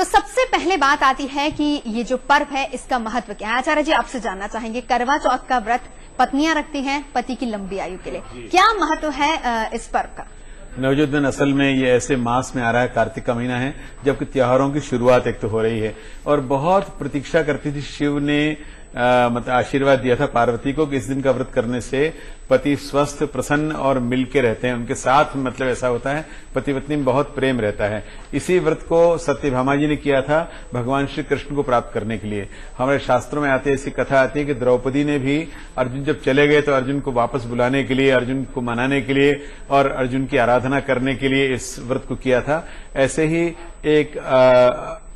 तो सबसे पहले बात आती है कि ये जो पर्व है इसका महत्व क्या है। आचार्य जी आपसे जानना चाहेंगे, करवा चौथ का व्रत पत्नियां रखती हैं पति की लंबी आयु के लिए, क्या महत्व है इस पर्व का? नवजोत असल में ये ऐसे मास में आ रहा है, कार्तिक का महीना है जबकि त्योहारों की शुरुआत एक तो हो रही है और बहुत प्रतीक्षा करती थी। शिव ने मतलब आशीर्वाद दिया था पार्वती को कि इस दिन का व्रत करने से पति स्वस्थ प्रसन्न और मिलके रहते हैं, उनके साथ मतलब ऐसा होता है पति पत्नी में बहुत प्रेम रहता है। इसी व्रत को सत्यभामा जी ने किया था भगवान श्री कृष्ण को प्राप्त करने के लिए। हमारे शास्त्रों में आते ऐसी कथा आती है कि द्रौपदी ने भी अर्जुन जब चले गए तो अर्जुन को वापस बुलाने के लिए, अर्जुन को मनाने के लिए और अर्जुन की आराधना करने के लिए इस व्रत को किया था। ऐसे ही एक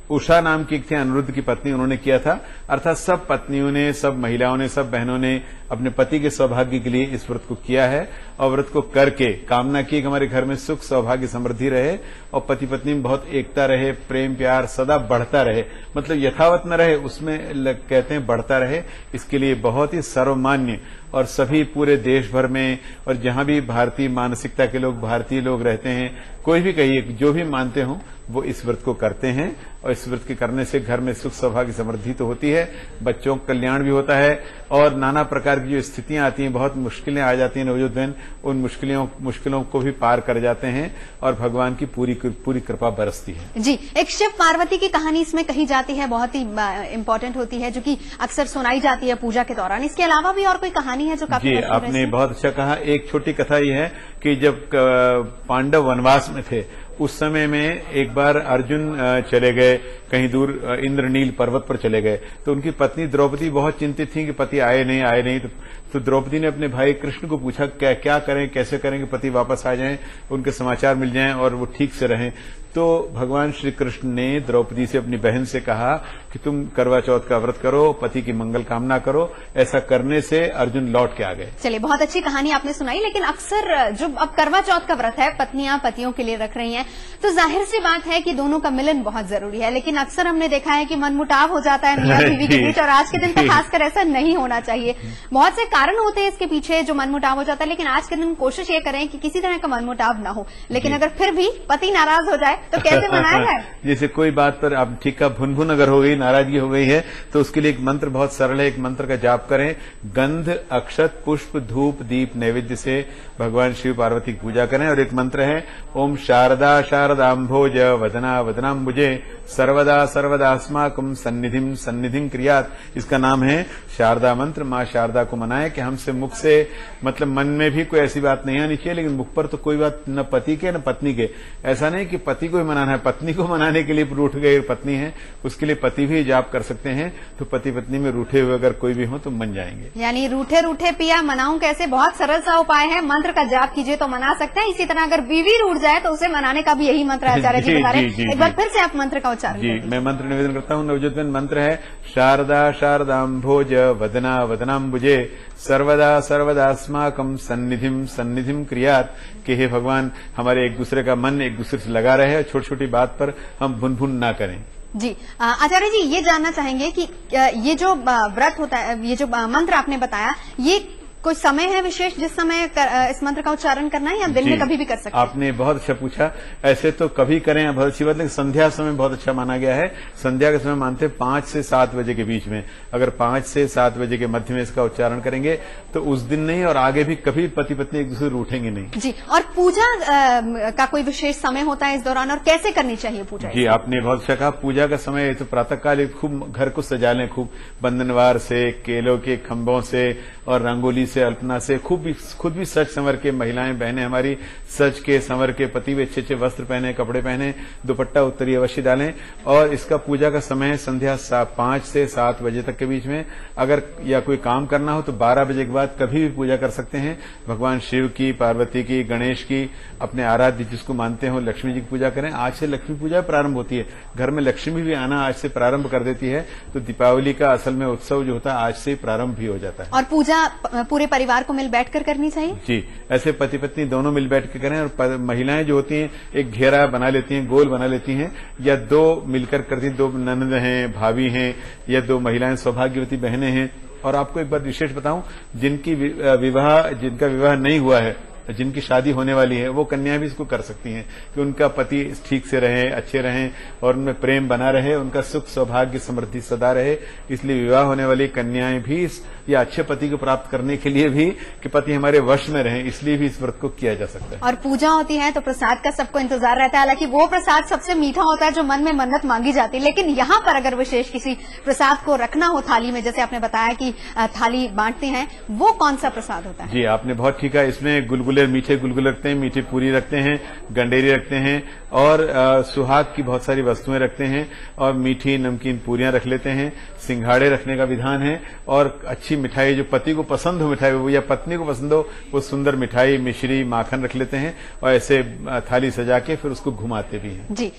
उषा नाम की एक थी अनिरुद्ध की पत्नी, उन्होंने किया था। अर्थात सब पत्नियों ने, सब महिलाओं ने, सब बहनों ने अपने पति के सौभाग्य के लिए इस व्रत को किया है और व्रत को करके कामना की कि हमारे घर में सुख सौभाग्य समृद्धि रहे और पति पत्नी में बहुत एकता रहे, प्रेम प्यार सदा बढ़ता रहे, मतलब यथावत न रहे उसमें कहते हैं बढ़ता रहे। इसके लिए बहुत ही सर्वमान्य और सभी पूरे देश भर में और जहां भी भारतीय मानसिकता के लोग, भारतीय लोग रहते हैं, कोई भी कहिए जो भी मानते हों वो इस व्रत को करते हैं और इस व्रत के करने से घर में सुख सौभाग्य समृद्धि तो होती है, बच्चों का कल्याण भी होता है और नाना प्रकार की जो स्थितियां आती हैं, बहुत मुश्किलें आ जाती हैं नवजोत बहन, उन मुश्किलों को भी पार कर जाते हैं और भगवान की पूरी कृपा बरसती है। जी, एक शिव पार्वती की कहानी इसमें कही जाती है, बहुत ही इम्पोर्टेंट होती है, जो कि अक्सर सुनाई जाती है पूजा के दौरान। इसके अलावा भी और कोई कहानी है जो काफी? जी, आपने बहुत अच्छा कहा। एक छोटी कथा ये है कि जब पांडव वनवास में थे उस समय में एक बार अर्जुन चले गए कहीं दूर, इंद्रनील पर्वत पर चले गए, तो उनकी पत्नी द्रौपदी बहुत चिंतित थी कि पति आए नहीं। तो द्रौपदी ने अपने भाई कृष्ण को पूछा क्या करें, कैसे करें कि पति वापस आ जाएं, उनके समाचार मिल जाएं और वो ठीक से रहें। तो भगवान श्री कृष्ण ने द्रौपदी से, अपनी बहन से कहा कि तुम करवा चौथ का व्रत करो, पति की मंगल कामना करो। ऐसा करने से अर्जुन लौट के आ गए। चलिए, बहुत अच्छी कहानी आपने सुनाई। लेकिन अक्सर जो अब करवा चौथ का व्रत है पत्नियां पतियों के लिए रख रही हैं, तो जाहिर सी बात है कि दोनों का मिलन बहुत जरूरी है, लेकिन अक्सर हमने देखा है कि मनमुटाव हो जाता है मियां बीवी के बीच और आज के दिन तो खासकर ऐसा नहीं होना चाहिए। बहुत से कारण होते हैं इसके पीछे जो मनमुटाव हो जाता है, लेकिन आज के दिन कोशिश ये करें कि किसी तरह का मनमुटाव ना हो। लेकिन अगर फिर भी पति नाराज हो जाए तो कैसे मनाया जाए? जैसे कोई बात पर आप ठीक का भुन अगर हो गई, नाराजगी हो गई है, तो उसके लिए एक मंत्र बहुत सरल है। एक मंत्र का जाप करें, गंध अक्षत पुष्प धूप दीप नैवेद्य से भगवान शिव पार्वती की पूजा करें। और एक मंत्र है ओम शारदा शारदाम्भोज वदना वदनाम्बुजे सर्वदा सर्वदास्माकं सन्निधिम सन्निधिम क्रियात। इसका नाम है शारदा मंत्र। मां शारदा को मनाएं कि हमसे मुख से, मतलब मन में भी कोई ऐसी बात नहीं आनी चाहिए, लेकिन मुख पर तो कोई बात न पति के न पत्नी के। ऐसा नहीं कि पति को ही मनाना है, पत्नी को मनाने के लिए रूठ गई पत्नी है, उसके लिए पति भी जाप कर सकते हैं। तो पति पत्नी में रूठे हुए अगर कोई भी हो तो मन जाएंगे। यानी रूठे रूठे पिया मनाऊं कैसे, बहुत सरल सा उपाय है, मंत्र का जाप कीजिए तो मना सकते हैं। इसी तरह अगर बीवी रूठ जाए तो उसे मनाने का भी यही मंत्र आचार्य जी बता रहे हैं। एक बार फिर से आप मंत्र का उच्चारण जी, मैं मंत्र निवेदन करता हूँ। नवजोत मंत्र है शारदा शारदाम्भोज वदना वदनाम्बुजे सर्वदा सर्वदास्माकं सन्निधिम सन्निधिम क्रियात। कि हे भगवान, हमारे एक दूसरे का मन एक दूसरे से लगा रहे, छोटी छोटी बात पर हम भुन ना करें। जी, आचार्य जी ये जानना चाहेंगे कि ये जो व्रत होता है, ये जो मंत्र आपने बताया, ये कोई समय है विशेष जिस समय इस मंत्र का उच्चारण करना है या दिन में कभी भी कर सकते हैं? आपने बहुत अच्छा पूछा। ऐसे तो कभी करें, बहुत अच्छी बात, लेकिन संध्या समय बहुत अच्छा माना गया है। संध्या का समय मानते हैं 5 से 7 बजे के बीच में। अगर 5 से 7 बजे के मध्य में इसका उच्चारण करेंगे तो उस दिन नहीं और आगे भी कभी पति पत्नी एक दूसरे रूठेंगे नहीं। जी, और पूजा का कोई विशेष समय होता है इस दौरान और कैसे करनी चाहिए पूजा? जी, आपने बहुत अच्छा कहा। पूजा का समय तो प्रातः काल खूब घर को सजा लें, खूब बंधनवार से, केलों के खंभों से और रंगोली से, अल्पना से खुद भी सच संवर के, महिलाएं बहनें हमारी सच के संवर के, पति भी अच्छे अच्छे वस्त्र पहने, कपड़े पहने, दुपट्टा उत्तरी अवश्य डालें। और इसका पूजा का समय संध्या 5 से 7 बजे तक के बीच में। अगर या कोई काम करना हो तो 12 बजे के बाद कभी भी पूजा कर सकते हैं। भगवान शिव की, पार्वती की, गणेश की, अपने आराध्य जिसको मानते हो लक्ष्मी जी की पूजा करें। आज से लक्ष्मी पूजा प्रारंभ होती है, घर में लक्ष्मी भी आना आज से प्रारंभ कर देती है। तो दीपावली का असल में उत्सव जो होता है आज से प्रारंभ भी हो जाता है। और पूजा पूरे परिवार को मिल बैठकर करनी चाहिए? जी, ऐसे पति पत्नी दोनों मिल बैठ के करें। और महिलाएं जो होती हैं एक घेरा बना लेती हैं, गोल बना लेती हैं, या 2 मिलकर करती हैं, 2 ननद हैं, भाभी हैं, या 2 महिलाएं सौभाग्यवती बहनें हैं। और आपको एक बात विशेष बताऊं, जिनका विवाह नहीं हुआ है जिनकी शादी होने वाली है वो कन्याएं भी इसको कर सकती हैं कि उनका पति ठीक से रहे, अच्छे रहें और उनमें प्रेम बना रहे, उनका सुख सौभाग्य समृद्धि सदा रहे। इसलिए विवाह होने वाली कन्याएं भी या अच्छे पति को प्राप्त करने के लिए भी कि पति हमारे वश में रहे, इसलिए भी इस व्रत को किया जा सकता है। और पूजा होती है तो प्रसाद का सबको इंतजार रहता है, हालांकि वो प्रसाद सबसे मीठा होता है जो मन में मन्नत मांगी जाती है। लेकिन यहाँ पर अगर विशेष किसी प्रसाद को रखना हो थाली में, जैसे आपने बताया कि थाली बांटते हैं, वो कौन सा प्रसाद होता है? जी, आपने बहुत ठीक है। इसमें गुलगुले, मीठे गुलगुले रखते हैं, मीठी पूरी रखते हैं, गंडेरी रखते हैं और सुहाग की बहुत सारी वस्तुएं रखते हैं और मीठी नमकीन पूरियां रख लेते हैं। सिंघाड़े रखने का विधान है और अच्छी मिठाई जो पति को पसंद हो मिठाई वो या पत्नी को पसंद हो वो सुंदर मिठाई, मिश्री, माखन रख लेते हैं और ऐसे थाली सजा के फिर उसको घुमाते भी हैं। जी।